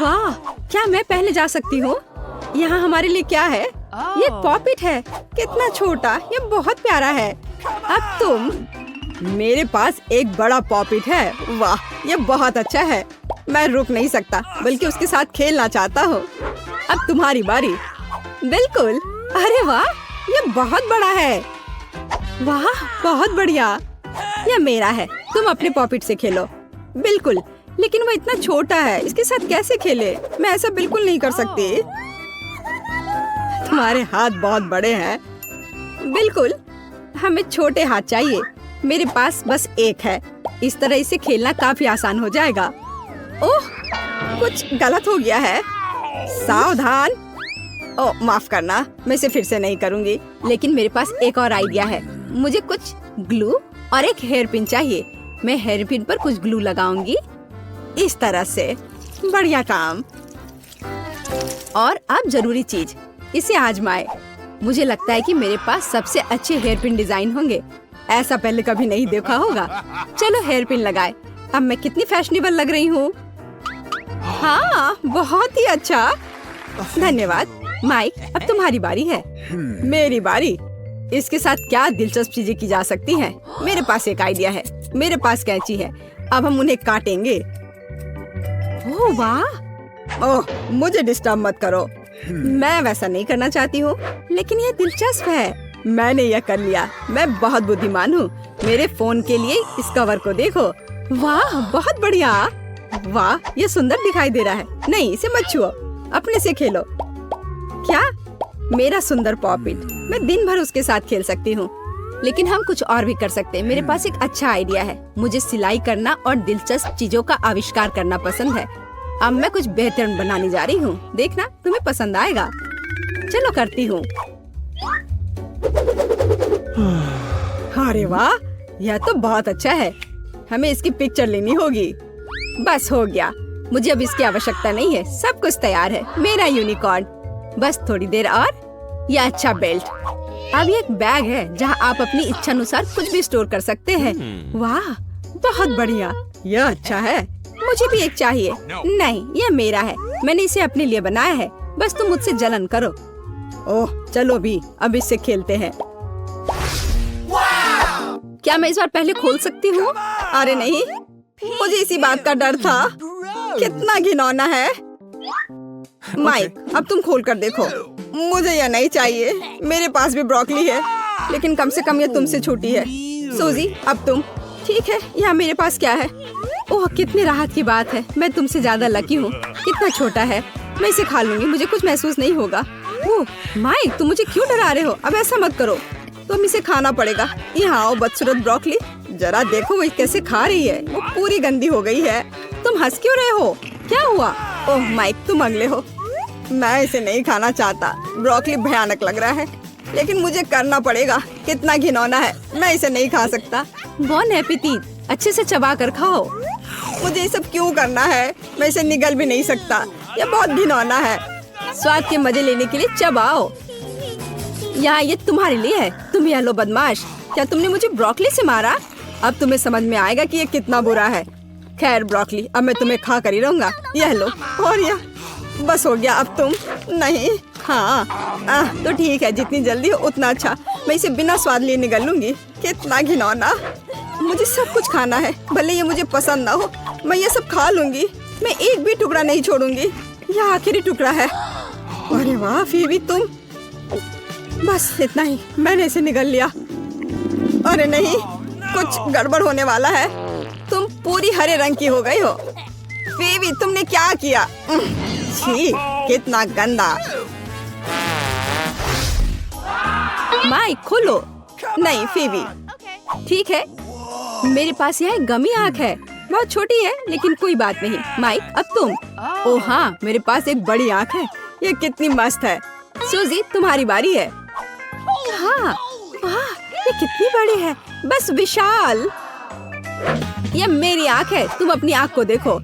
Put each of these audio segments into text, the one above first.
वाह, क्या मैं पहले जा सकती हूँ? यहाँ हमारे लिए क्या है? ये पॉपिट है। कितना छोटा, ये बहुत प्यारा है। अब तुम। मेरे पास एक बड़ा पॉपिट है। वाह, ये बहुत अच्छा है। मैं रुक नहीं सकता, बल्कि उसके साथ खेलना चाहता हूँ। अब तुम्हारी बारी। बिल्कुल। अरे वाह, ये बहुत बड़ा है। वाह, बहुत बढ़िया। यह मेरा है। तुम अपने पॉपिट से खेलो। बिल्कुल, लेकिन वो इतना छोटा है, इसके साथ कैसे खेले? मैं ऐसा बिल्कुल नहीं कर सकती। तुम्हारे हाथ बहुत बड़े हैं। बिल्कुल, हमें छोटे हाथ चाहिए। मेरे पास बस एक है। इस तरह इसे खेलना काफी आसान हो जाएगा। ओह, कुछ गलत हो गया है। सावधान। ओह, माफ करना, मैं इसे फिर से नहीं करूंगी। लेकिन मेरे पास एक और आइडिया है। मुझे कुछ ग्लू और एक हेयर पिन चाहिए। मैं हेयर पिन पर कुछ ग्लू लगाऊंगी, इस तरह से। बढ़िया काम। और अब जरूरी चीज, इसे आजमाए। मुझे लगता है कि मेरे पास सबसे अच्छे हेयर पिन डिजाइन होंगे। ऐसा पहले कभी नहीं देखा होगा। चलो हेयर पिन लगाए। अब मैं कितनी फैशनेबल लग रही हूँ। हाँ, बहुत ही अच्छा। धन्यवाद। माइक, अब तुम्हारी बारी है। मेरी बारी। इसके साथ क्या दिलचस्प चीजें की जा सकती हैं? मेरे पास एक आइडिया है। मेरे पास कैंची है। अब हम उन्हें काटेंगे। ओह वाह। ओह, मुझे डिस्टर्ब मत करो। मैं वैसा नहीं करना चाहती हूँ, लेकिन ये दिलचस्प है। मैंने यह कर लिया। मैं बहुत बुद्धिमान हूँ। मेरे फोन के लिए इस कवर को देखो। वाह, बहुत बढ़िया। वाह, ये सुंदर दिखाई दे रहा है। नहीं, इसे मत छुओ, अपने से खेलो। क्या? मेरा सुंदर पॉपिट। मैं दिन भर उसके साथ खेल सकती हूँ। लेकिन हम कुछ और भी कर सकते हैं। मेरे पास एक अच्छा आइडिया है। मुझे सिलाई करना और दिलचस्प चीजों का आविष्कार करना पसंद है। अब मैं कुछ बेहतर बनाने जा रही हूँ। देखना, तुम्हें पसंद आएगा। चलो करती हूँ। अरे वाह, यह तो बहुत अच्छा है। हमें इसकी पिक्चर लेनी होगी। बस हो गया। मुझे अब इसकी आवश्यकता नहीं है। सब कुछ तैयार है। मेरा यूनिकॉर्न। बस थोड़ी देर और। यह अच्छा बेल्ट। अब ये एक बैग है जहाँ आप अपनी इच्छा अनुसार कुछ भी स्टोर कर सकते हैं। वाह, बहुत बढ़िया। यह अच्छा है। मुझे भी एक चाहिए। नहीं, यह मेरा है। मैंने इसे अपने लिए बनाया है। बस तुम मुझसे जलन करो। ओह, चलो भी, अब इससे खेलते हैं। क्या मैं इस बार पहले खोल सकती हूँ? अरे नहीं, मुझे इसी बात का डर था। कितना घिनौना है। माइक, अब तुम खोल कर देखो। मुझे यह नहीं चाहिए। मेरे पास भी ब्रोकली है, लेकिन कम से कम यह तुमसे छोटी है। सूजी, अब तुम। ठीक है, यहाँ मेरे पास क्या है? ओह, कितनी राहत की बात है। मैं तुमसे ज्यादा लकी हूँ। कितना छोटा है। मैं इसे खा लूंगी, मुझे कुछ महसूस नहीं होगा। ओह माइक, तुम मुझे क्यों डरा रहे हो? अब ऐसा मत करो। तुम इसे खाना पड़ेगा। यहाँ आओ बदसूरत ब्रोकली, जरा देखो वो कैसे खा रही है। वो पूरी गंदी हो गई है। तुम हंस क्यों रहे हो? क्या हुआ? ओह माइक, तुम अगले हो। मैं इसे नहीं खाना चाहता। ब्रोकली भयानक लग रहा है, लेकिन मुझे करना पड़ेगा। कितना घिनौना है। मैं इसे नहीं खा सकता। बॉन एपेटीट, अच्छे से चबा कर खाओ। मुझे ये सब क्यों करना है? मैं इसे निगल भी नहीं सकता। ये बहुत घिनौना है। स्वाद के मजे लेने के लिए चबाओ। यहाँ ये तुम्हारे लिए है। तुम यह लो बदमाश। क्या तुमने मुझे ब्रोकली से मारा? अब तुम्हें समझ में आएगा कि ये कितना बुरा है। खैर ब्रोकली, अब मैं तुम्हें खा कर ही रहूंगा। यह लो। और यह बस हो गया। अब तुम नहीं। हाँ, तो ठीक है, जितनी जल्दी हो उतना अच्छा। मैं इसे बिना स्वाद लिए निगल लूंगी। कितना घिनौना। मुझे सब कुछ खाना है, भले ये मुझे पसंद ना हो। मैं ये सब खा लूंगी। मैं एक भी टुकड़ा नहीं छोड़ूंगी। यह आखिरी टुकड़ा है। अरे वाह फीबी, तुम। बस इतना ही, मैंने इसे निगल लिया। अरे नहीं, कुछ गड़बड़ होने वाला है। तुम पूरी हरे रंग की हो गई हो। फीबी, तुमने क्या किया? छी, कितना गंदा। माइक, खोलो। नहीं फीबी। ठीक है, मेरे पास यह गमी आँख है। बहुत छोटी है, लेकिन कोई बात नहीं। माइक, अब तुम। ओह हाँ, मेरे पास एक बड़ी आँख है। ये कितनी मस्त है। सूजी, तुम्हारी बारी है। हाँ, वाह, ये कितनी बड़ी है। बस विशाल। ये मेरी आँख है, तुम अपनी आँख को देखो।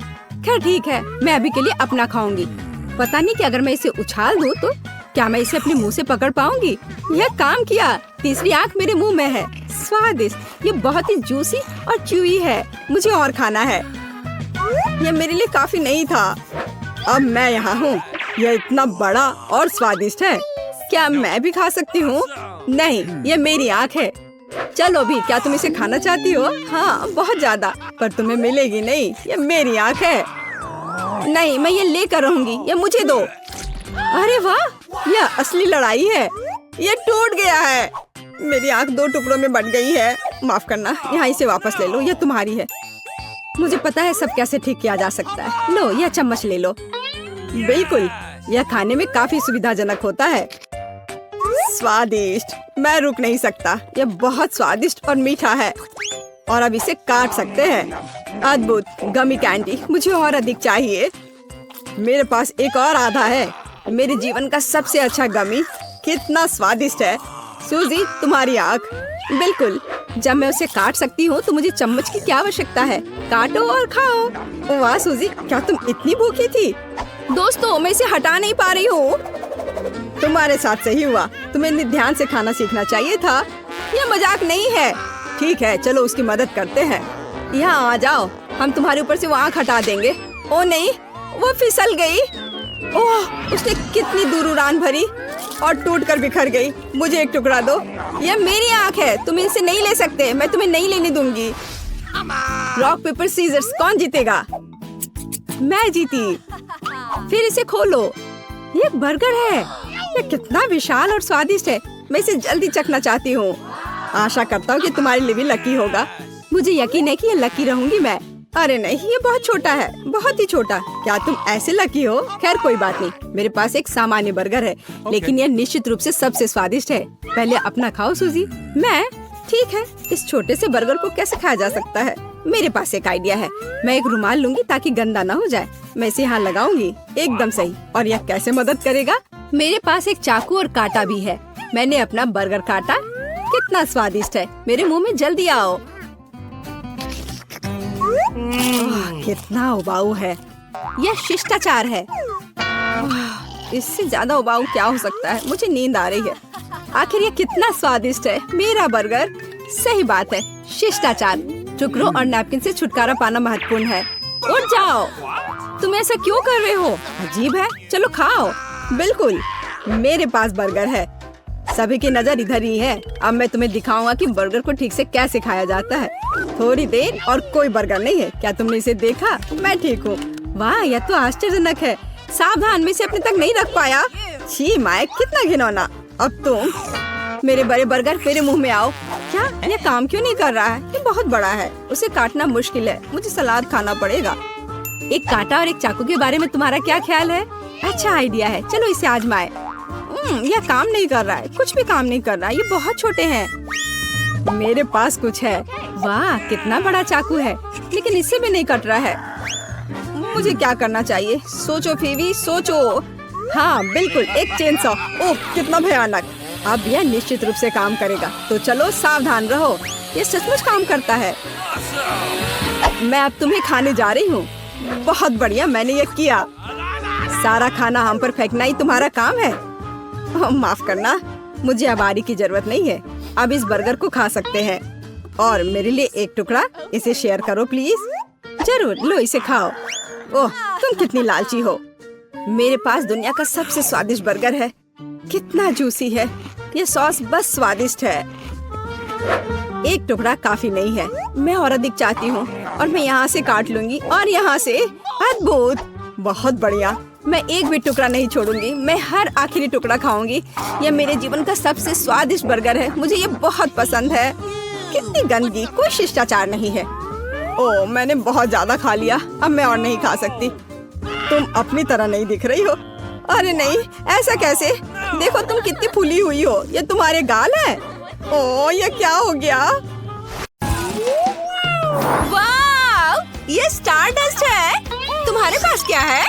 खैर ठीक है, मैं अभी के लिए अपना खाऊंगी। पता नहीं कि अगर मैं इसे उछाल दूं तो क्या मैं इसे अपने मुंह से पकड़ पाऊंगी। यह काम किया। तीसरी आँख मेरे मुंह में है। स्वादिष्ट। ये बहुत ही जूसी और च्यूई है। मुझे और खाना है। यह मेरे लिए काफी नहीं था। अब मैं यहाँ हूँ। यह इतना बड़ा और स्वादिष्ट है। क्या मैं भी खा सकती हूँ? नहीं, ये मेरी आँख है। चलो भी, क्या तुम इसे खाना चाहती हो? हाँ, बहुत ज्यादा, पर तुम्हें मिलेगी नहीं। ये मेरी आँख है। नहीं, मैं ये लेकर रहूंगी। ये मुझे दो। अरे वाह, यह असली लड़ाई है। ये टूट गया है। मेरी आँख 2 टुकड़ों में बट गई है। माफ करना, यहाँ इसे वापस ले लो। यह तुम्हारी है। मुझे पता है सब कैसे ठीक किया जा सकता है। लो, यह चम्मच ले लो। बिल्कुल, यह खाने में काफी सुविधाजनक होता है। स्वादिष्ट, मैं रुक नहीं सकता। यह बहुत स्वादिष्ट और मीठा है। और अब इसे काट सकते हैं। अद्भुत गमी कैंडी। मुझे और अधिक चाहिए। मेरे पास एक और आधा है। मेरे जीवन का सबसे अच्छा गमी। कितना स्वादिष्ट है। सूजी, तुम्हारी आँख। बिल्कुल, जब मैं उसे काट सकती हूँ तो मुझे चम्मच की क्या आवश्यकता है। काटो और खाओ। वाह सूजी, क्या तुम इतनी भूखी थी? दोस्तों, मैं इसे हटा नहीं पा रही हूँ। तुम्हारे साथ सही हुआ। तुम्हें ध्यान से खाना सीखना चाहिए था। यह मजाक नहीं है। ठीक है, चलो उसकी मदद करते हैं। यहाँ आ जाओ, हम तुम्हारे ऊपर से वो आँख हटा देंगे। ओ नहीं, वो फिसल गई। ओह, उसने कितनी दूर उड़ान भरी और टूटकर बिखर गई। मुझे एक टुकड़ा दो। यह मेरी आँख है, तुम इसे नहीं ले सकते। मैं तुम्हें नहीं लेने दूंगी। रॉक पेपर सीजर्स, कौन जीतेगा? मैं जीती। फिर इसे खोलो। ये एक बर्गर है। ये कितना विशाल और स्वादिष्ट है। मैं इसे जल्दी चखना चाहती हूँ। आशा करता हूँ कि तुम्हारे लिए भी लकी होगा। मुझे यकीन है कि ये लकी रहूंगी मैं। अरे नहीं, ये बहुत छोटा है, बहुत ही छोटा। क्या तुम ऐसे लकी हो? खैर कोई बात नहीं, मेरे पास एक सामान्य बर्गर है, लेकिन यह निश्चित रूप से सबसे स्वादिष्ट है। पहले अपना खाओ सूजी। मैं? ठीक है, इस छोटे से बर्गर को कैसे खाया जा सकता है? मेरे पास एक आइडिया है। मैं एक रुमाल लूंगी ताकि गंदा ना हो जाए। मैं इसे यहाँ लगाऊंगी। एकदम सही। और यह कैसे मदद करेगा? मेरे पास एक चाकू और कांटा भी है। मैंने अपना बर्गर काटा। कितना स्वादिष्ट है। मेरे मुंह में जल्दी आओ। कितना उबाऊ है। यह शिष्टाचार है। इससे ज्यादा उबाऊ क्या हो सकता है? मुझे नींद आ रही है। आखिर ये कितना स्वादिष्ट है। मेरा बर्गर। सही बात है, शिष्टाचार। टुकड़ों और नैपकिन से छुटकारा पाना महत्वपूर्ण है। उठ जाओ। तुम ऐसा क्यों कर रहे हो? अजीब है। चलो खाओ। बिल्कुल, मेरे पास बर्गर है। सभी की नजर इधर ही है। अब मैं तुम्हें दिखाऊंगा कि बर्गर को ठीक से कैसे खाया जाता है। थोड़ी देर और कोई बर्गर नहीं है। क्या तुमने इसे देखा? मैं ठीक हूँ। वाह, यह तो आश्चर्यजनक है। सावधान, में इसे अपने तक नहीं रख पाया। छी माइक, कितना घिनौना। अब तुम मेरे बड़े बर्गर मेरे मुंह में आओ। क्या यह काम क्यों नहीं कर रहा है? ये बहुत बड़ा है, उसे काटना मुश्किल है। मुझे सलाद खाना पड़ेगा। एक कांटा और एक चाकू के बारे में तुम्हारा क्या ख्याल है? अच्छा आइडिया है, चलो इसे आजमाएं। यह काम नहीं कर रहा है, कुछ भी काम नहीं कर रहा है। ये बहुत छोटे हैं। मेरे पास कुछ है। वाह, कितना बड़ा चाकू है, लेकिन इससे भी नहीं कट रहा है। मुझे क्या करना चाहिए? सोचो फीवी, सोचो। हाँ बिल्कुल, एक चेनसॉ। ओह, कितना भयानक। अब यह निश्चित रूप से काम करेगा, तो चलो सावधान रहो। ये सचमुच काम करता है। मैं अब तुम्हें खाने जा रही हूँ। बहुत बढ़िया, मैंने ये किया। सारा खाना हम पर फेंकना ही तुम्हारा काम है। माफ करना, मुझे अब आरी की जरूरत नहीं है। अब इस बर्गर को खा सकते हैं। और मेरे लिए एक टुकड़ा इसे शेयर करो प्लीज। जरूर, लो इसे खाओ। ओह, तुम कितनी लालची हो। मेरे पास दुनिया का सबसे स्वादिष्ट बर्गर है। कितना जूसी है। ये सॉस बस स्वादिष्ट है। एक टुकड़ा काफी नहीं है, मैं और अधिक चाहती हूँ। और मैं यहाँ से काट लूंगी और यहाँ से। अद्भुत, बहुत बढ़िया। मैं एक भी टुकड़ा नहीं छोड़ूंगी। मैं हर आखिरी टुकड़ा खाऊंगी। यह मेरे जीवन का सबसे स्वादिष्ट बर्गर है। मुझे ये बहुत पसंद है। कितनी गंदगी, कोई शिष्टाचार नहीं है। ओह, मैंने बहुत ज्यादा खा लिया। अब मैं और नहीं खा सकती। तुम अपनी तरह नहीं दिख रही हो। अरे नहीं, ऐसा कैसे? देखो तुम कितनी फूली हुई हो। ये तुम्हारे गाल है। ओह, ये क्या हो गया? वाह, ये स्टारडस्ट है। तुम्हारे पास क्या है?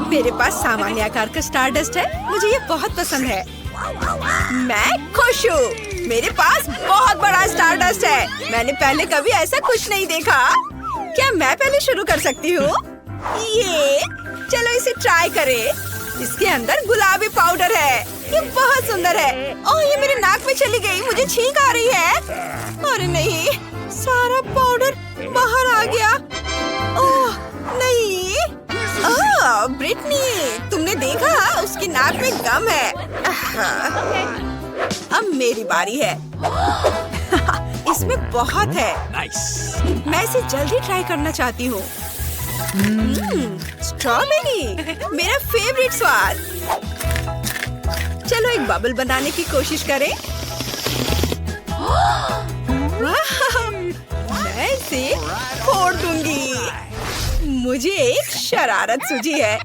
मेरे पास सामान्य आकार का स्टारडस्ट है। मुझे ये बहुत पसंद है। मैं खुश हूँ। मेरे पास बहुत बड़ा स्टारडस्ट है। मैंने पहले कभी ऐसा कुछ नहीं देखा। क्या मैं पहले शुरू कर सकती हूँ? ये, चलो इसे ट्राई करें। इसके अंदर गुलाबी पाउडर है। ये बहुत सुंदर है। ओह, ये मेरे नाक में चली गई। मुझे छींक आ रही है। अरे नहीं, सारा पाउडर बाहर आ गया। ओह नहीं। ब्रिटनी, तुमने देखा उसकी नाक में गम है। अब मेरी बारी है। इसमें बहुत है। मैं इसे जल्दी ट्राई करना चाहती हूँ। स्ट्रॉबेरी, मेरा फेवरेट स्वाद। चलो एक बबल बनाने की कोशिश करें। मैं इसे फोड़ दूंगी। मुझे एक शरारत सूझी है।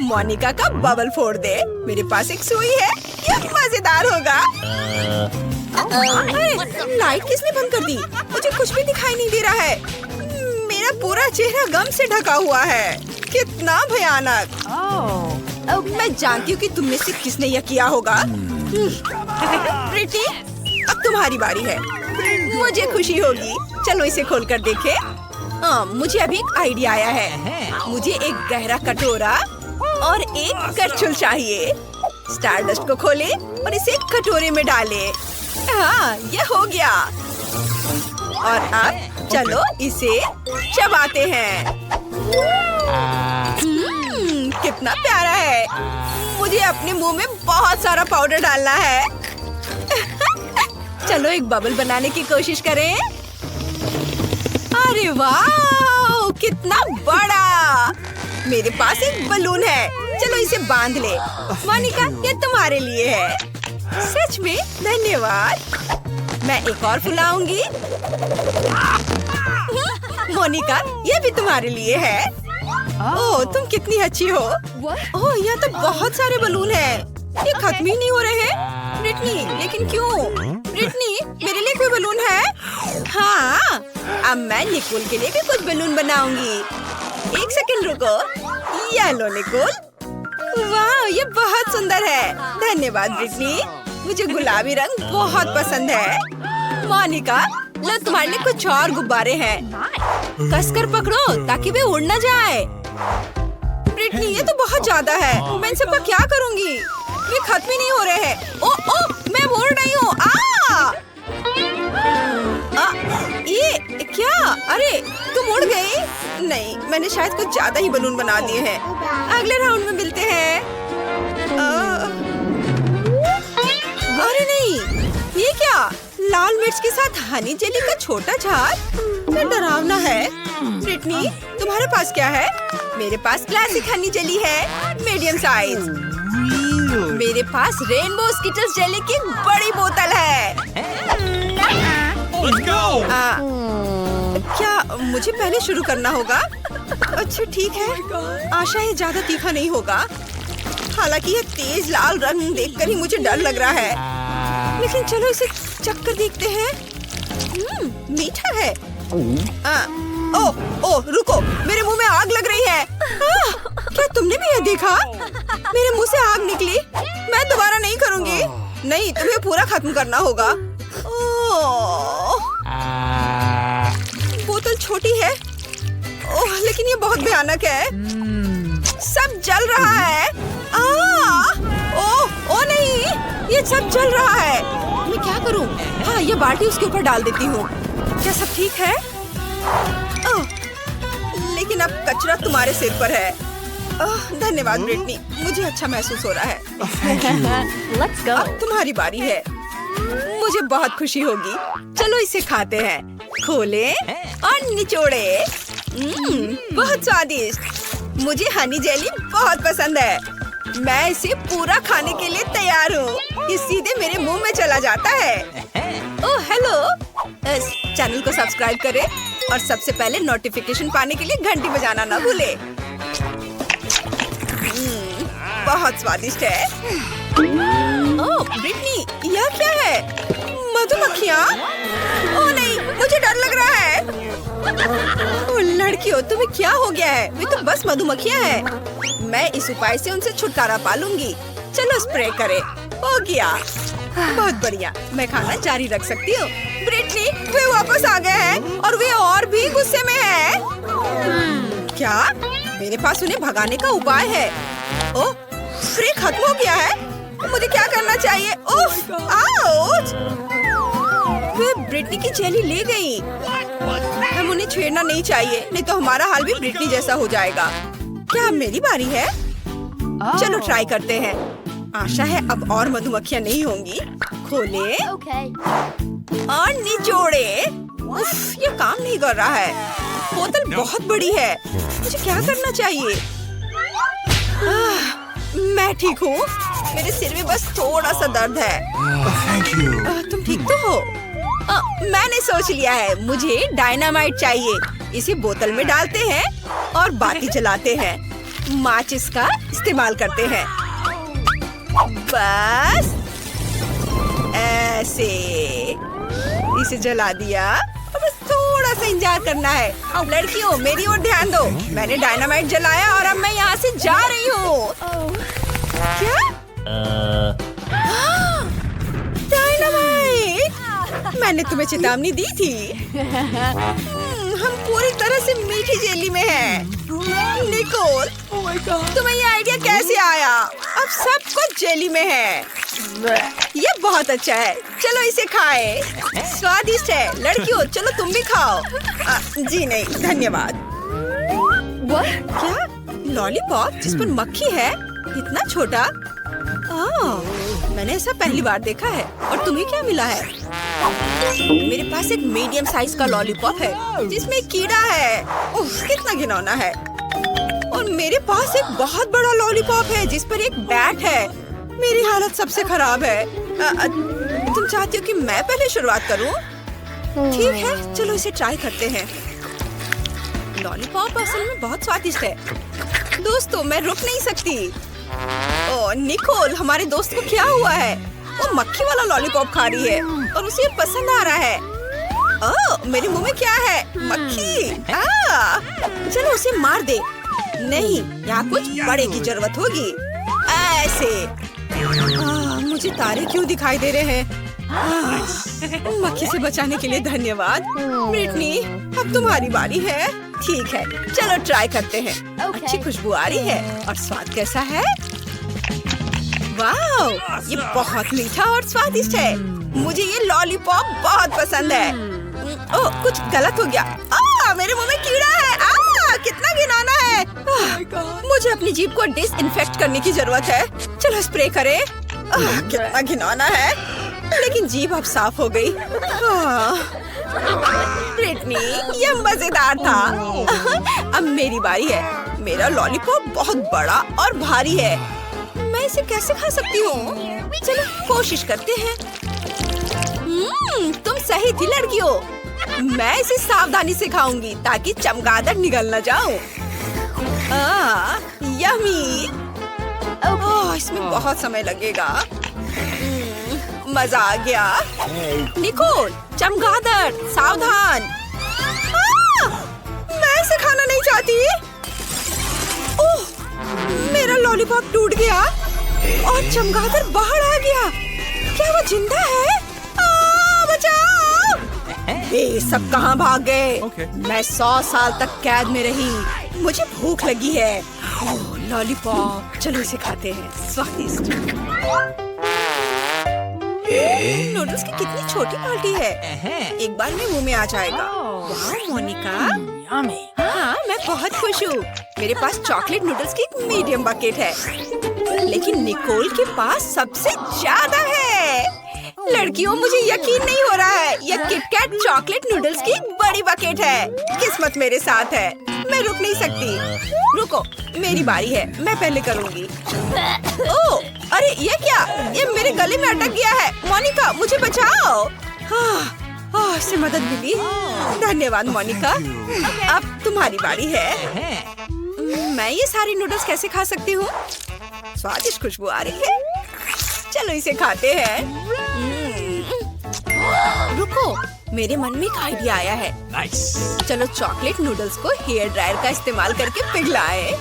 मोनिका का बबल फोड़ दे। मेरे पास एक सुई है, ये मजेदार होगा। अरे, लाइट किसने बंद कर दी? मुझे कुछ भी दिखाई नहीं दे रहा है। मेरा पूरा चेहरा गम से ढका हुआ है। कितना भयानक। मैं जानती हूँ कि तुम में से किसने यह किया होगा। प्रीति, अब तुम्हारी बारी है। मुझे खुशी होगी। चलो इसे खोलकर देखें। मुझे अभी एक आइडिया आया है। मुझे एक गहरा कटोरा और एक करछुल चाहिए। स्टारडस्ट को खोले और इसे कटोरे में डाले। हाँ, ये हो गया। और अब चलो इसे चबाते हैं। कितना प्यारा है। मुझे अपने मुंह में बहुत सारा पाउडर डालना है। चलो एक बबल बनाने की कोशिश करें। अरे वाह, कितना बड़ा। मेरे पास एक बलून है। चलो इसे बांध ले। मोनिका, ये तुम्हारे लिए है। सच में धन्यवाद। मैं एक और फुलाऊंगी। मोनिका, ये भी तुम्हारे लिए है। ओह, तुम कितनी अच्छी हो। ओह, यहाँ तो बहुत सारे बलून हैं। ये खत्म ही नहीं हो रहे हैं। ब्रिटनी, लेकिन क्यों? ब्रिटनी, मेरे लिए कोई बलून है? हाँ, अब मैं निकोल के लिए भी कुछ बलून बनाऊंगी। एक सेकंड रुको। ये लो निकोल। वाह, ये बहुत सुंदर है। धन्यवाद ब्रिटनी। मुझे गुलाबी रंग बहुत पसंद है। मोनिका, लो तुम्हारे लिए कुछ और गुब्बारे हैं। कसकर पकड़ो ताकि वे उड़ न जाए। ब्रिटनी, ये तो बहुत ज्यादा है। मैं इन सबका क्या करूंगी? ये खत्म ही नहीं हो रहे हैं। ओ, मैं उड़ रही हूँ। ये क्या? अरे, तुम उड़ गई? नहीं, मैंने शायद कुछ ज्यादा ही बलून बना दिए हैं। अगले राउंड में मिलते हैं। अरे नहीं, ये क्या? लाल मिर्च के साथ हनी जेली का छोटा जार? ये डरावना है। ब्रिटनी, तुम्हारे पास क्या है? मेरे पास क्लासिक हनी जेली है, मीडियम साइज। मेरे पास रेनबो स्किटल्स जेली की बड़ी बोतल है। Let's go! क्या मुझे पहले शुरू करना होगा? अच्छा ठीक है। आशा है ज्यादा तीखा नहीं होगा। हालांकि ये तेज लाल रंग देखकर ही मुझे डर लग रहा है। लेकिन चलो इसे चखकर देखते हैं। मीठा है। ओह, रुको, मेरे मुंह में आग लग रही है। क्या तुमने भी यह देखा? मेरे मुंह से आग निकली। मैं दोबारा नहीं करूंगी। नहीं, तुम्हें पूरा खत्म करना होगा। बोतल छोटी है। ओह, लेकिन ये बहुत भयानक है। सब जल रहा है। ओह नहीं, ये सब जल रहा है। मैं क्या करूं? हाँ, ये बाल्टी उसके ऊपर डाल देती हूँ। क्या सब ठीक है? लेकिन अब कचरा तुम्हारे सिर पर है। धन्यवाद ब्रिटनी, मुझे अच्छा महसूस हो रहा है। Let's go. अब तुम्हारी बारी है। मुझे बहुत खुशी होगी। चलो इसे खाते हैं। खोलें और निचोड़े। बहुत स्वादिष्ट। मुझे हनी जेली बहुत पसंद है। मैं इसे पूरा खाने के लिए तैयार हूँ। ये सीधे मेरे मुंह में चला जाता है। ओह हेलो, चैनल को सब्सक्राइब करें और सबसे पहले नोटिफिकेशन पाने के लिए घंटी बजाना ना भूले। बहुत स्वादिष्ट है। ओह ब्रिटनी, यह क्या है? मधुमक्खियाँ? ओह नहीं, मुझे डर लग रहा है। ओह लड़कियों, तुम्हें क्या हो गया है? वे तो बस मधुमक्खियाँ हैं। मैं इस उपाय से उनसे छुटकारा पा लूंगी। चलो स्प्रे करें। हो गया। बहुत बढ़िया, मैं खाना जारी रख सकती हूँ। ब्रिटनी, वे वापस आ गए हैं और वे और भी गुस्से में हैं। क्या? मेरे पास उन्हें भगाने का उपाय है। ओह, स्प्रे खत्म हो गया है। मुझे क्या करना चाहिए? ओह, आउच! वे ब्रिटनी की जेली ले गई। हम उन्हें छेड़ना नहीं चाहिए, नहीं तो हमारा हाल भी ब्रिटनी जैसा हो जाएगा। क्या मेरी बारी है? चलो ट्राई करते हैं। आशा है अब और मधुमक्खियाँ नहीं होंगी। खोले Okay. और निचोड़े। उफ, ये काम नहीं कर रहा है। बोतल बहुत बड़ी है। मुझे क्या करना चाहिए? मैं ठीक हूँ। मेरे सिर में बस थोड़ा सा दर्द है। Thank you. तुम ठीक तो हो? मैंने सोच लिया है, मुझे डायनामाइट चाहिए। इसे बोतल में डालते हैं और बाती जलाते हैं। माचिस का इस्तेमाल करते हैं। बस ऐसे इसे जला दिया और बस थोड़ा सा इंतजार करना है। अब लड़कियों मेरी ओर ध्यान दो। मैंने डायनामाइट जलाया और अब मैं यहाँ से जा रही हूँ। क्या? डायनामाइट! मैंने तुम्हें चेतावनी दी थी। हम पूरी तरह से मीठी जेली में हैं। निकोल, तुम्हें ये आइडिया कैसे आया? अब सब कुछ जेली में है। ये बहुत अच्छा है। चलो इसे खाएं। स्वादिष्ट है। लड़कियों चलो तुम भी खाओ। जी नहीं धन्यवाद। क्या? लॉलीपॉप जिस पर मक्खी है? इतना छोटा? मैंने ऐसा पहली बार देखा है। और तुम्हें क्या मिला है? मेरे पास एक मीडियम साइज का लॉलीपॉप है जिसमें एक कीड़ा है। उफ, कितना घिनौना है। और मेरे पास एक बहुत बड़ा लॉलीपॉप है जिस पर एक बैट है। मेरी हालत सबसे खराब है। तुम चाहती हो कि मैं पहले शुरुआत करूं? ठीक है, चलो इसे ट्राई करते हैं। लॉलीपॉप असल में बहुत स्वादिष्ट है। दोस्तों मैं रुक नहीं सकती। ओह निकोल, हमारे दोस्त को क्या हुआ है? वो मक्खी वाला लॉलीपॉप खा रही है और उसे पसंद आ रहा है। ओह, मेरे मुंह में क्या है? मक्खी। चलो उसे मार दे। नहीं, यहाँ कुछ बड़े की जरूरत होगी। ऐसे। मुझे तारे क्यों दिखाई दे रहे हैं? मक्खी से बचाने के लिए धन्यवाद। ब्रिटनी, अब तुम्हारी बारी है। ठीक है, चलो ट्राई करते हैं। अच्छी खुशबू आ रही है। और स्वाद कैसा है? वाह, ये बहुत मीठा और स्वादिष्ट है। मुझे ये लॉलीपॉप बहुत पसंद है। ओह, कुछ गलत हो गया। मेरे मुंह में कीड़ा है। कितना घिनौना है। मुझे अपनी जीभ को डिसइंफेक्ट करने की जरूरत है। चलो स्प्रे करें। कितना घिनौना है, लेकिन जीभ अब साफ हो गई। ब्रिटनी, ये मजेदार था। अब मेरी बारी है। मेरा लॉलीपॉप बहुत बड़ा और भारी है। मैं इसे कैसे खा सकती हूँ? चलो कोशिश करते हैं। तुम सही थी लड़कियों। मैं इसे सावधानी से खाऊंगी ताकि चमगादड़ निगल न जाऊं। यम्मी। इसमें बहुत समय लगेगा। मजा आ गया। निकोल, चमगादड़ सावधान। मैं इसे खाना नहीं चाहती। ओह, मेरा लॉलीपॉप टूट गया और चमगादड़ बाहर आ गया। क्या वो जिंदा है? बचाओ! ये सब कहाँ भाग गए? मैं 100 साल तक कैद में रही। मुझे भूख लगी है। ओह, लॉलीपॉप, चलो इसे खाते हैं। स्वादिष्ट। नूडल्स की कितनी छोटी बाल्टी है। एक बार में मुंह में आ जाएगा। वाह मोनिका, हाँ मैं बहुत खुश हूँ। मेरे पास चॉकलेट नूडल्स की एक मीडियम बकेट है, लेकिन निकोल के पास सबसे ज्यादा है। लड़कियों, मुझे यकीन नहीं हो रहा है। यह किटकैट चॉकलेट नूडल्स की एक बड़ी बकेट है। किस्मत मेरे साथ है। मैं रुक नहीं सकती। रुको, मेरी बारी है। मैं पहले करूँगी। ओह, अरे ये क्या? ये मेरे गले में अटक गया है। मोनिका, मुझे बचाओ। इससे मदद मिली। धन्यवाद मोनिका। अब तुम्हारी बारी है। मैं ये सारी नूडल्स कैसे खा सकती हूँ? स्वादिष्ट खुशबू आ रही है। चलो इसे खाते हैं। रुको, मेरे मन में एक आइडिया आया है। चलो चॉकलेट नूडल्स को हेयर ड्रायर का इस्तेमाल करके पिघलाएं।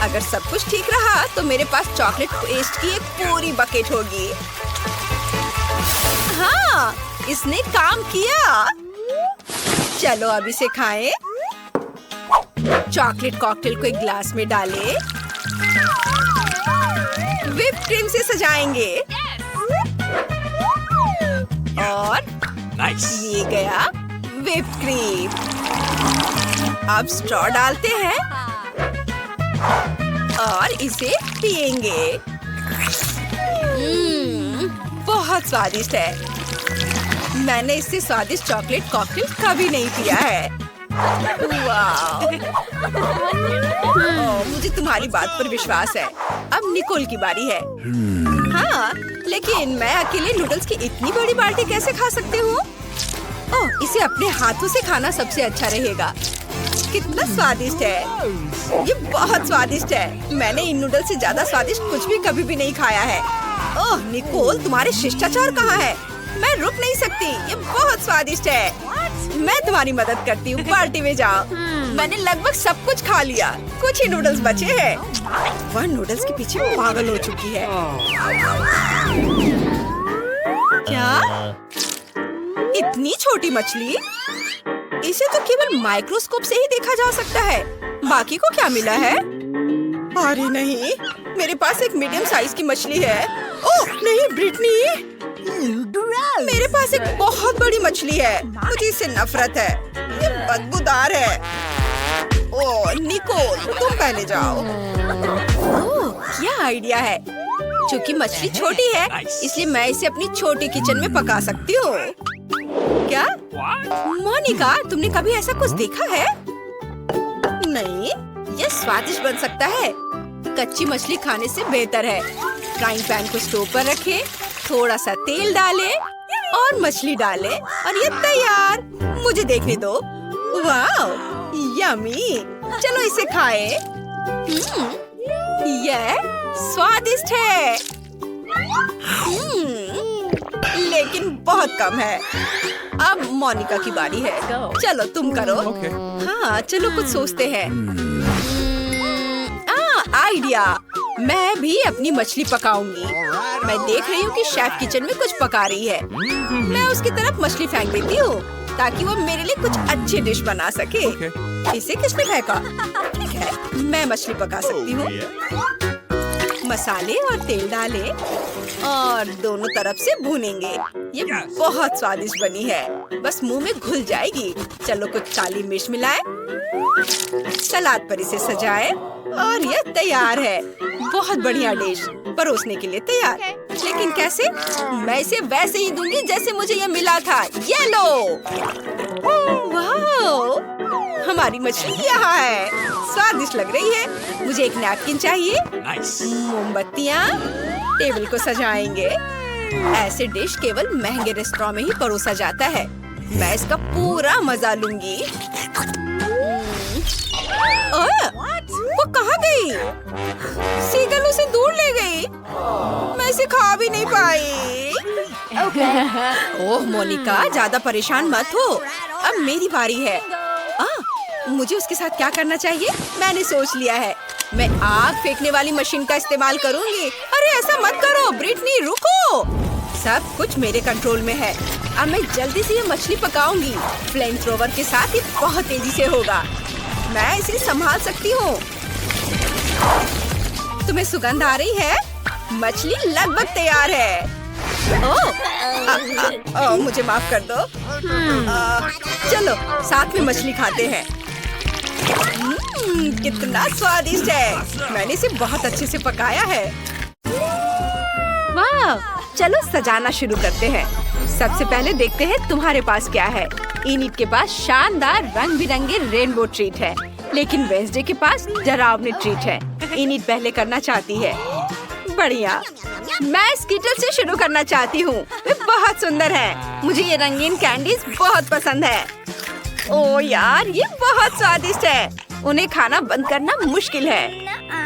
अगर सब कुछ ठीक रहा तो मेरे पास चॉकलेट पेस्ट की एक पूरी बकेट होगी। हाँ, इसने काम किया। चलो अब इसे खाएं। चॉकलेट कॉकटेल को एक ग्लास में डालें। व्हिप क्रीम से सजाएंगे। और ये गया व्हिप क्रीम। अब स्ट्रॉ डालते हैं इसे पिएंगे। बहुत स्वादिष्ट है। मैंने इससे स्वादिष्ट चॉकलेट कॉकटेल कभी नहीं पिया है। वाह! मुझे तुम्हारी बात पर विश्वास है। अब निकोल की बारी है। हाँ, लेकिन मैं अकेले नूडल्स की इतनी बड़ी बाल्टी कैसे खा सकती हूँ? ओह, इसे अपने हाथों से खाना सबसे अच्छा रहेगा। कितना स्वादिष्ट है! ये बहुत स्वादिष्ट है। मैंने इन नूडल्स से ज्यादा स्वादिष्ट कुछ भी कभी भी नहीं खाया है। ओह निकोल, तुम्हारे शिष्टाचार कहाँ है? मैं रुक नहीं सकती। ये बहुत स्वादिष्ट है। मैं तुम्हारी मदद करती हूँ। बाल्टी में जाओ। मैंने लगभग सब कुछ खा लिया। कुछ ही नूडल्स बचे हैं। वह नूडल्स के पीछे पागल हो चुकी है। क्या? इतनी छोटी मछली? इसे तो केवल माइक्रोस्कोप से ही देखा जा सकता है। बाकी को क्या मिला है? अरे नहीं, मेरे पास एक मीडियम साइज की मछली है। ओह नहीं ब्रिटनी, मेरे पास एक बहुत बड़ी मछली है। मुझे इससे नफरत है। ये बदबूदार है। ओह निकोल, तुम पहले जाओ। ओह क्या आइडिया है। क्योंकि मछली छोटी है, इसलिए मैं इसे अपनी छोटी किचन में पका सकती हूँ। क्या? मोनिका, तुमने कभी ऐसा कुछ देखा है? नहीं, यह स्वादिष्ट बन सकता है। कच्ची मछली खाने से बेहतर है। फ्राइंग पैन को स्टोव पर रखें, थोड़ा सा तेल डालें और मछली डालें और ये तैयार। मुझे देखने दो। वाह, यम्मी! चलो इसे खाएं। यह स्वादिष्ट है। लेकिन बहुत कम है। अब मोनिका की बारी है। चलो तुम करो। हाँ, चलो कुछ सोचते हैं। आइडिया! मैं भी अपनी मछली पकाऊंगी। मैं देख रही हूँ कि शेफ किचन में कुछ पका रही है। मैं उसकी तरफ मछली फेंक देती हूँ ताकि वो मेरे लिए कुछ अच्छी डिश बना सके। इसे किसने फेंका? ठीक है, मैं मछली पका सकती हूँ। मसाले और तेल डालें और दोनों तरफ से भूनेंगे। ये बहुत स्वादिष्ट बनी है। बस मुंह में घुल जाएगी। चलो कुछ काली मिर्च मिलाएं। सलाद पर इसे सजाएं और ये तैयार है। बहुत बढ़िया डिश परोसने के लिए तैयार। लेकिन कैसे? मैं इसे वैसे ही दूंगी जैसे मुझे ये मिला था। ये लो। वाह! हमारी मछली यहाँ है। स्वादिष्ट लग रही है। मुझे एक नैपकिन चाहिए। मोमबत्तियाँ। टेबल को सजाएंगे। ऐसे डिश केवल महंगे रेस्टोरेंट में ही परोसा जाता है। मैं इसका पूरा मजा लूंगी। वो कहाँ गई? सीगल उसे दूर ले गई। मैं इसे खा भी नहीं पाई। ओह मोनिका, ज्यादा परेशान मत हो। अब मेरी बारी है। मुझे उसके साथ क्या करना चाहिए? मैंने सोच लिया है। मैं आग फेंकने वाली मशीन का इस्तेमाल करूंगी। अरे ऐसा मत करो ब्रिटनी, रुको। सब कुछ मेरे कंट्रोल में है। अब मैं जल्दी से ये मछली पकाऊंगी। फ्लेम थ्रोवर के साथ ये बहुत तेजी से होगा। मैं इसे संभाल सकती हूँ। तुम्हें सुगंध आ रही है? मछली लगभग तैयार है। ओह, मुझे माफ कर दो। चलो साथ में मछली खाते हैं। कितना स्वादिष्ट है। मैंने इसे बहुत अच्छे से पकाया है। वाह! चलो सजाना शुरू करते हैं। सबसे पहले देखते हैं तुम्हारे पास क्या है। इनिट के पास शानदार रंग बिरंगे रेनबो ट्रीट है, लेकिन वेंसडे के पास डरावनी ट्रीट है। इनिट पहले करना चाहती है। बढ़िया, मैं स्कीटल से शुरू करना चाहती हूँ। वे बहुत सुंदर है। मुझे ये रंगीन कैंडीज बहुत पसंद है। ओह यार, ये बहुत स्वादिष्ट है। उन्हें खाना बंद करना मुश्किल है।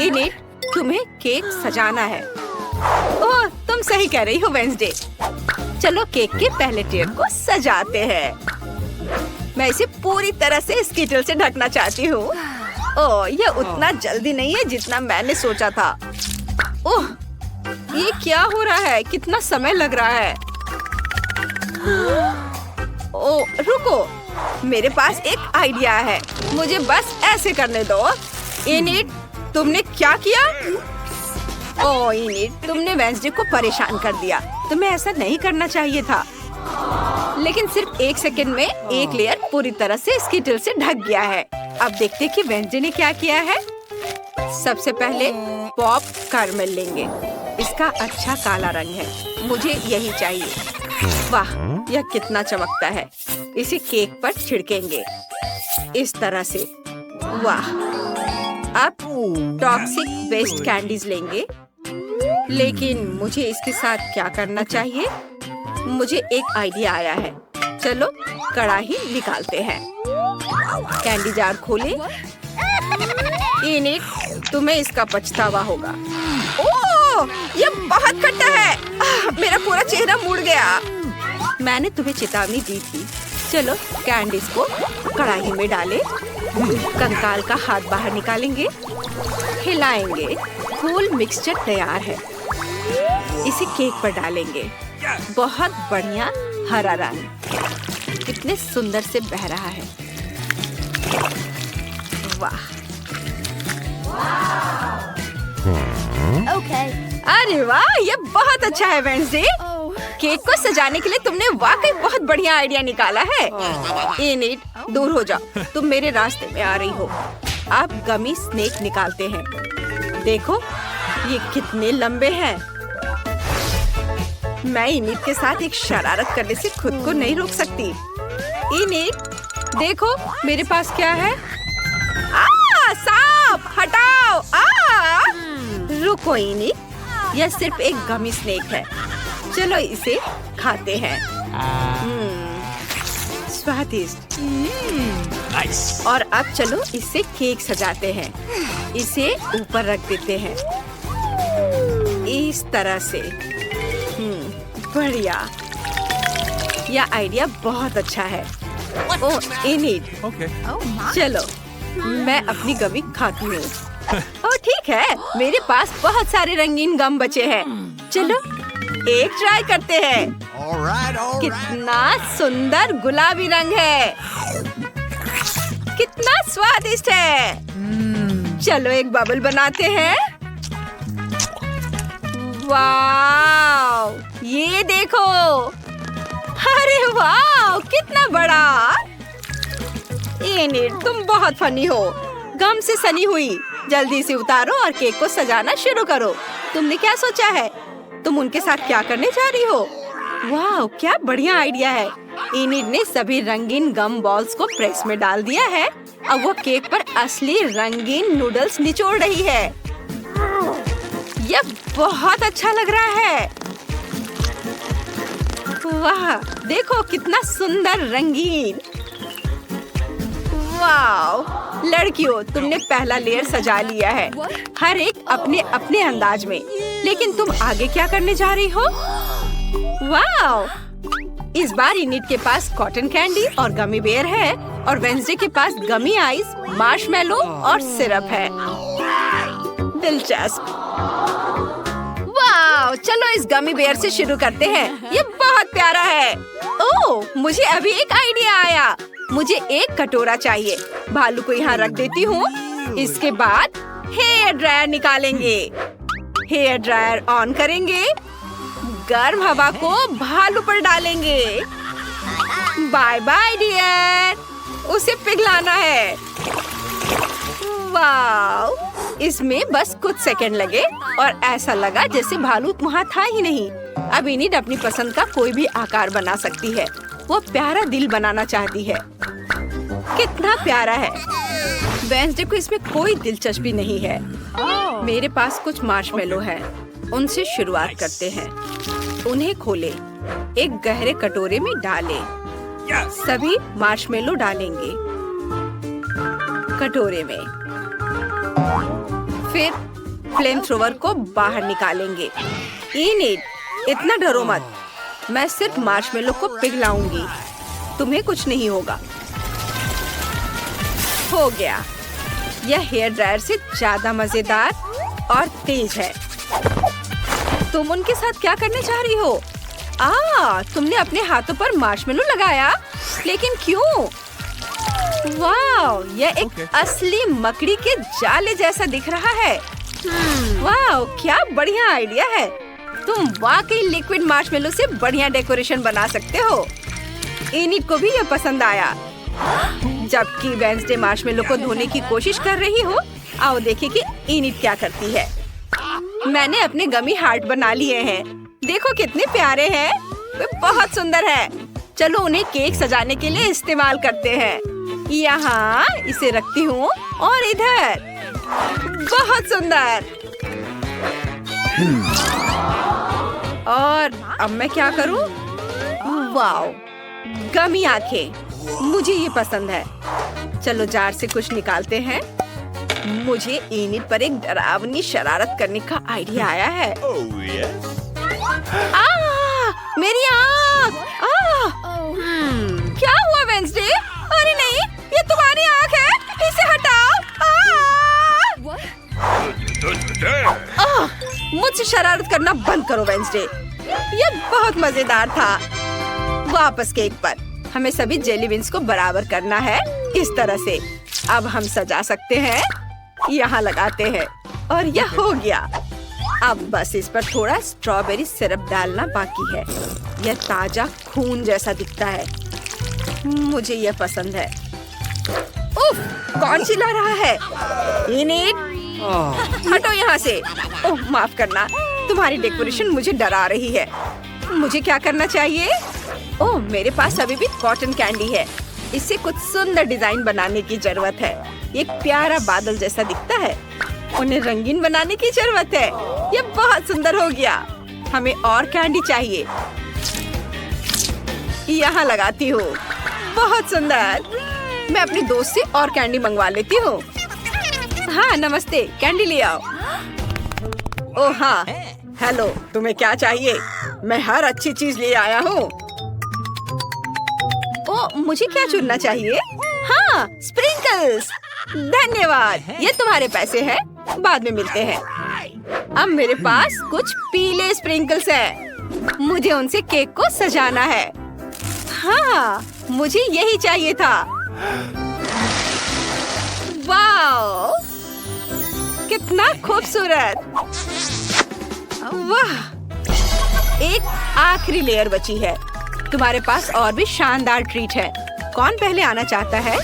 इनिट, तुम्हें केक सजाना है। ओह, तुम सही कह रही हो वेंसडे। चलो केक के पहले टियर को सजाते हैं। मैं इसे पूरी तरह से स्कीटल से ढकना चाहती हूँ। ओह, यह उतना जल्दी नहीं है जितना मैंने सोचा था। ओह, ये क्या हो रहा है? कितना समय लग रहा है। ओह, रुको, मेरे पास एक आइडिया है। मुझे बस ऐसे करने दो। इनिट, तुमने क्या किया? ओह इनिट, तुमने वेंसडे को परेशान कर दिया। तुम्हें ऐसा नहीं करना चाहिए था। लेकिन सिर्फ 1 सेकंड में एक लेयर पूरी तरह से स्कीटल से ढक गया है। अब देखते कि वेंसडे ने क्या किया है। सबसे पहले पॉप कैरमेल लेंगे। इसका अच्छा काला रंग है, मुझे यही चाहिए। वाह, यह कितना चमकता है। इसे केक पर छिड़केंगे इस तरह से। वाह। अब टॉक्सिक वेस्ट कैंडीज लेंगे, लेकिन मुझे इसके साथ क्या करना चाहिए? मुझे एक आइडिया आया है। चलो कढ़ाई निकालते हैं। कैंडी जार खोले। इनिट, तुम्हें इसका पछतावा होगा। ओह, ये बहुत खट्टा है। मेरा पूरा चेहरा मुड़ गया। मैंने तुम्हें चेतावनी दी थी। चलो कैंडीज को कढ़ाई में डालें। कंकाल का हाथ बाहर निकालेंगे, हिलाएंगे। फुल मिक्सचर तैयार है। इसे केक पर डालेंगे। बहुत बढ़िया हरा रंग कितने सुंदर से बह रहा है। वाह। Okay. अरे वाह, ये बहुत अच्छा है वेंसडे। केक को सजाने के लिए तुमने वाकई बहुत बढ़िया आइडिया निकाला है। इनिट, दूर हो जाओ, तुम मेरे रास्ते में आ रही हो। अब गमी स्नेक निकालते हैं। देखो ये कितने लंबे हैं। मैं इनिट के साथ एक शरारत करने से खुद को नहीं रोक सकती। इनिट, देखो मेरे पास क्या है। सांप, हटाओ। रुको इनिट, यह सिर्फ एक गमी स्नेक है। चलो इसे खाते हैं। स्वादिष्ट। और अब चलो इससे केक सजाते हैं। इसे ऊपर रख देते हैं इस तरह से। बढ़िया, यह आइडिया बहुत अच्छा है। ओह इनिट, चलो मैं अपनी गमी खाती हूँ। ओह ठीक है, मेरे पास बहुत सारे रंगीन गम बचे हैं। चलो एक ट्राई करते हैं। कितना सुंदर गुलाबी रंग है, कितना स्वादिष्ट है। चलो एक बबल बनाते हैं। वाव, ये देखो। अरे वाव, कितना बड़ा। इनिट, तुम बहुत फनी हो। गम से सनी हुई। जल्दी से उतारो और केक को सजाना शुरू करो। तुमने क्या सोचा है? तुम उनके साथ क्या करने जा रही हो? वाह, क्या बढ़िया आइडिया है। इनिट ने सभी रंगीन गम बॉल्स को प्रेस में डाल दिया है। अब वो केक पर असली रंगीन नूडल्स निचोड़ रही है। यह बहुत अच्छा लग रहा है। वाह, देखो कितना सुंदर रंगीन। वाह, लड़कियों, तुमने पहला लेयर सजा लिया है, हर एक अपने अपने अंदाज में। लेकिन तुम आगे क्या करने जा रही हो? वाह, इस बार इनिट के पास कॉटन कैंडी और गमी बेयर है और वेंसडे के पास गमी आइस, मार्शमेलो और सिरप है। दिलचस्प। वाह, चलो इस गमी बेयर से शुरू करते हैं। ये बहुत प्यारा है। ओह, मुझे अभी एक आइडिया आया। मुझे एक कटोरा चाहिए। भालू को यहाँ रख देती हूँ। इसके बाद हेयर ड्रायर निकालेंगे। हेयर ड्रायर ऑन करेंगे। गर्म हवा को भालू पर डालेंगे। बाय बाय डियर, उसे पिघलाना है। वाह, इसमें बस कुछ सेकंड लगे और ऐसा लगा जैसे भालू वहाँ था ही नहीं। अब इनिट अपनी पसंद का कोई भी आकार बना सकती है। वो प्यारा दिल बनाना चाहती है। कितना प्यारा है। वेंसडे को इसमें कोई दिलचस्पी नहीं है। मेरे पास कुछ मार्शमेलो है, उनसे शुरुआत करते हैं। उन्हें खोले, एक गहरे कटोरे में डालें। सभी मार्शमेलो डालेंगे कटोरे में। फिर फ्लेम थ्रोवर को बाहर निकालेंगे। इनिट, इतना डरो मत। मैं सिर्फ मार्शमेलो को पिघलाऊंगी, तुम्हें कुछ नहीं होगा। हो गया। यह हेयर ड्रायर से ज्यादा मजेदार और तेज है। तुम उनके साथ क्या करने जा रही हो? तुमने अपने हाथों पर मार्शमेलो लगाया, लेकिन क्यों? वाह, यह एक असली मकड़ी के जाले जैसा दिख रहा है। वाह, क्या बढ़िया आइडिया है। तुम वाकई लिक्विड मार्शमेलो से बढ़िया डेकोरेशन बना सकते हो। इनिट को भी यह पसंद आया। जबकि वेंसडे मार्शमेलो को धोने की कोशिश कर रही हो, आओ देखें कि इनिट क्या करती है। मैंने अपने गमी हार्ट बना लिए हैं। देखो कितने प्यारे हैं, वे बहुत सुंदर है। चलो उन्हें केक सजाने के लिए इस्तेमाल करते हैं। यहाँ इसे रखती हूँ और इधर। बहुत सुंदर। और अब मैं क्या करूँ? वाओ, गमी आंखें, मुझे ये पसंद है। चलो जार से कुछ निकालते हैं। मुझे इनिट पर एक डरावनी शरारत करने का आइडिया आया है। मेरी आँख! क्या हुआ वेंसडे? अरे नहीं, ये तुम्हारी आँख है, इसे हटाओ। मुझसे शरारत करना बंद करो वेंसडे। ये बहुत मजेदार था। वापस केक पर हमें सभी जेली बीन्स को बराबर करना है, इस तरह से। अब हम सजा सकते हैं। यहाँ लगाते हैं और यह हो गया। अब बस इस पर थोड़ा स्ट्रॉबेरी सिरप डालना बाकी है। यह ताजा खून जैसा दिखता है। मुझे यह पसंद है। उफ, कौन चिल्ला रहा है? इनिट, हटो यहाँ से। ओह माफ करना, तुम्हारी डेकोरेशन मुझे डरा रही है। मुझे क्या करना चाहिए? ओह, मेरे पास अभी भी कॉटन कैंडी है। इससे कुछ सुंदर डिजाइन बनाने की जरूरत है। एक प्यारा बादल जैसा दिखता है। उन्हें रंगीन बनाने की जरूरत है। यह बहुत सुंदर हो गया। हमें और कैंडी चाहिए। यहाँ लगाती हूँ। बहुत सुंदर। मैं अपनी दोस्त से और कैंडी मंगवा लेती हूँ। हाँ नमस्ते, कैंडी ले आओ। ओह हाँ, हेलो, तुम्हें क्या चाहिए? मैं हर अच्छी चीज ले आया हूँ। ओह, मुझे क्या चुनना चाहिए? हाँ, स्प्रिंकल्स। धन्यवाद, ये तुम्हारे पैसे हैं। बाद में मिलते हैं। अब मेरे पास कुछ पीले स्प्रिंकल्स हैं। मुझे उनसे केक को सजाना है। हाँ, मुझे यही चाहिए था। वाह, कितना खूबसूरत। वाह, एक आखिरी लेयर बची है। तुम्हारे पास और भी शानदार ट्रीट है। कौन पहले आना चाहता है?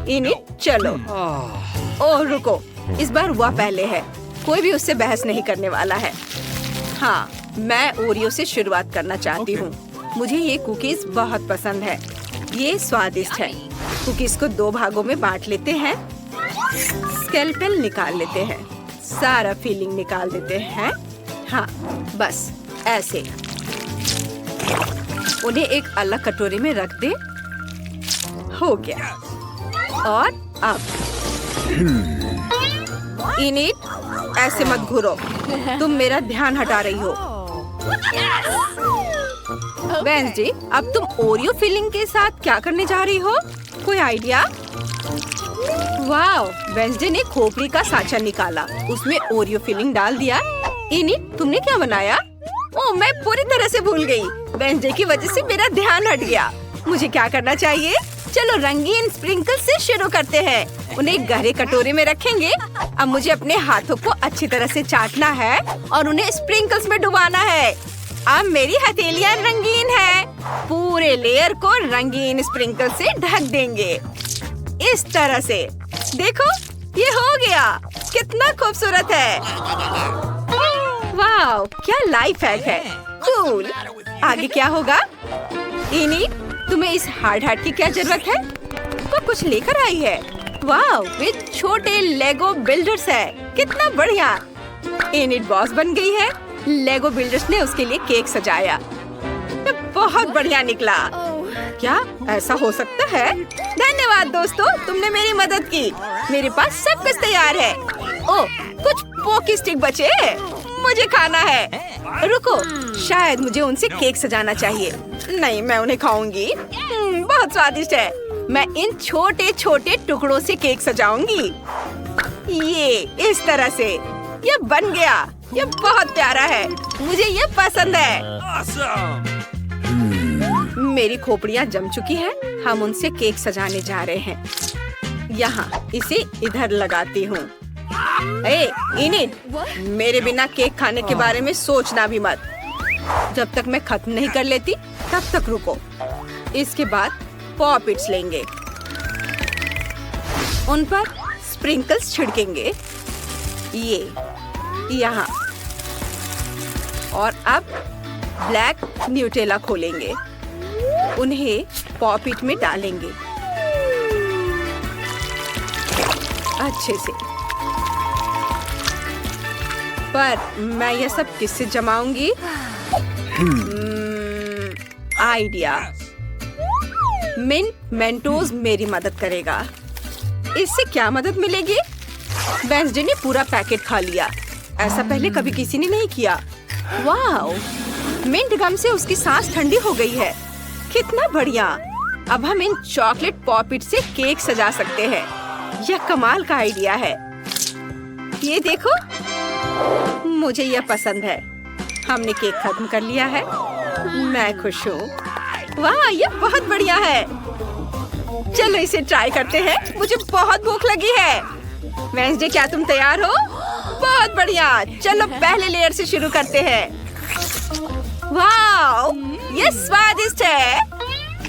इनिट, चलो। ओह रुको, इस बार वह पहले है। कोई भी उससे बहस नहीं करने वाला है। हाँ, मैं ओरियो से शुरुआत करना चाहती हूँ। मुझे ये कुकीज बहुत पसंद है। ये स्वादिष्ट है। कुकीज को 2 भागों में बांट लेते हैं। स्केलेटन निकाल लेते हैं। सारा फिलिंग निकाल देते हैं। हाँ, बस ऐसे। उन्हें एक अलग कटोरी में रख दे। हो गया। और अब इनिट, ऐसे मत घूरो। तुम मेरा ध्यान हटा रही हो। वेंसडे, अब तुम ओरियो फिलिंग के साथ क्या करने जा रही हो? कोई आइडिया? वाओ, वेंसडे ने खोपड़ी का साँचा निकाला, उसमें ओरियो फिलिंग डाल दिया। इनिट, तुमने क्या बनाया? ओह, मैं पूरी तरह से भूल गई। वेंसडे की वजह से मेरा ध्यान हट गया। मुझे क्या करना चाहिए? चलो रंगीन स्प्रिंकल से शुरू करते हैं। उन्हें एक गहरे कटोरे में रखेंगे। अब मुझे अपने हाथों को अच्छी तरह से चाटना है और उन्हें स्प्रिंकल्स में डुबाना है। अब मेरी हथेलियाँ रंगीन है। पूरे लेयर को रंगीन स्प्रिंकल से ढक देंगे, इस तरह से। देखो, ये हो गया। कितना खूबसूरत है। वाह, क्या लाइफ हैक है। कूल। आगे क्या होगा? इनिट, तुम्हें इस हार्ड हार्ट की क्या जरूरत है? वो कुछ लेकर आई है। वाह, वे छोटे लेगो बिल्डर्स है। कितना बढ़िया। इनिट बॉस बन गई है। लेगो बिल्डर्स ने उसके लिए केक सजाया। ये बहुत बढ़िया निकला। क्या ऐसा हो सकता है? धन्यवाद दोस्तों, तुमने मेरी मदद की। मेरे पास सब कुछ तैयार है। ओह, कुछ पोकी स्टिक बचे, मुझे खाना है। रुको, शायद मुझे उनसे केक सजाना चाहिए। नहीं, मैं उन्हें खाऊंगी। बहुत स्वादिष्ट है। मैं इन छोटे छोटे टुकड़ों से केक सजाऊंगी। ये इस तरह से। ये बन गया। ये बहुत प्यारा है। मुझे ये पसंद है। मेरी खोपड़ियाँ जम चुकी हैं। हम उनसे केक सजाने जा रहे हैं। यहाँ इसे इधर लगाती हूँ। इनिट, मेरे बिना केक खाने के बारे में सोचना भी मत। जब तक मैं खत्म नहीं कर लेती तब तक रुको। इसके बाद पॉपिट्स लेंगे, उन पर स्प्रिंकल्स छिड़केंगे ये यहाँ, और अब ब्लैक न्यूटेला खोलेंगे, उन्हें पॉपिट में डालेंगे अच्छे से। पर मैं ये सब किससे जमाऊंगी? आइडिया, मिंट मेंटोस मेरी मदद करेगा। इससे क्या मदद मिलेगी? वेंसडे ने पूरा पैकेट खा लिया, ऐसा पहले कभी किसी ने नहीं किया। वाओ, मिंट गम से उसकी सांस ठंडी हो गई है। कितना बढ़िया। अब हम इन चॉकलेट पॉपिट से केक सजा सकते हैं। यह कमाल का आइडिया है। ये देखो, मुझे यह पसंद है। हमने केक खत्म कर लिया है। मैं खुश हूँ। वाह, ये बहुत बढ़िया है। चलो इसे ट्राई करते हैं। मुझे बहुत भूख लगी है। वेंसडे, क्या तुम तैयार हो? बहुत बढ़िया। चलो पहले लेयर से शुरू करते हैं। वाह, ये स्वादिष्ट है।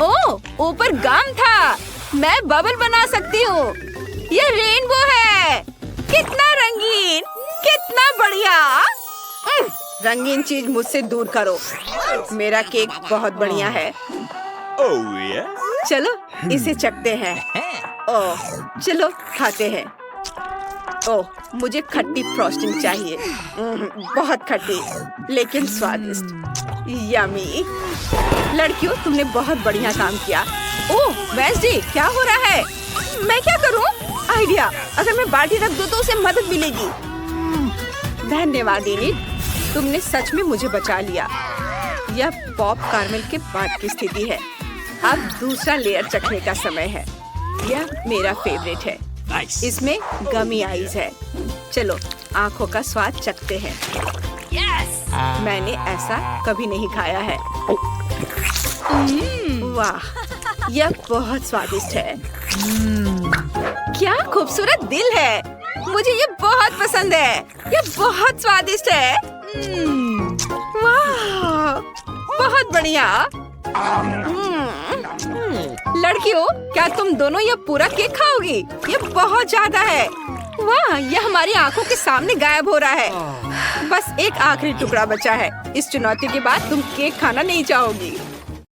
ओह, ऊपर गम था। मैं बबल बना सकती हूँ। ये रेनबो है। कितना रंगीन, कितना बढ़िया। रंगीन चीज मुझसे दूर करो। मेरा केक बहुत बढ़िया है। चलो इसे चखते हैं। ओह, चलो खाते हैं। ओह, मुझे खट्टी फ्रॉस्टिंग चाहिए। बहुत खट्टी लेकिन स्वादिष्ट। यमी। लड़कियों, तुमने बहुत बढ़िया काम किया। ओह वेंसडे, क्या हो रहा है? मैं क्या करूं? आइडिया, अगर मैं बाल्टी रख दूं तो उसे मदद मिलेगी। धन्यवाद एनिट, तुमने सच में मुझे बचा लिया। यह पॉप कार्मेल के बाद की स्थिति है। अब दूसरा लेयर चखने का समय है। यह मेरा फेवरेट है। इसमें गमी आइज है। चलो आंखों का स्वाद चखते हैं। मैंने ऐसा कभी नहीं खाया है। वाह, यह बहुत स्वादिष्ट है। क्या खूबसूरत दिल है। मुझे ये बहुत पसंद है। यह बहुत स्वादिष्ट है। वाह, बहुत बढ़िया। लड़कियों, क्या तुम दोनों ये पूरा केक खाओगी? ये बहुत ज्यादा है। वाह, यह हमारी आंखों के सामने गायब हो रहा है। बस एक आखिरी टुकड़ा बचा है। इस चुनौती के बाद तुम केक खाना नहीं चाहोगी।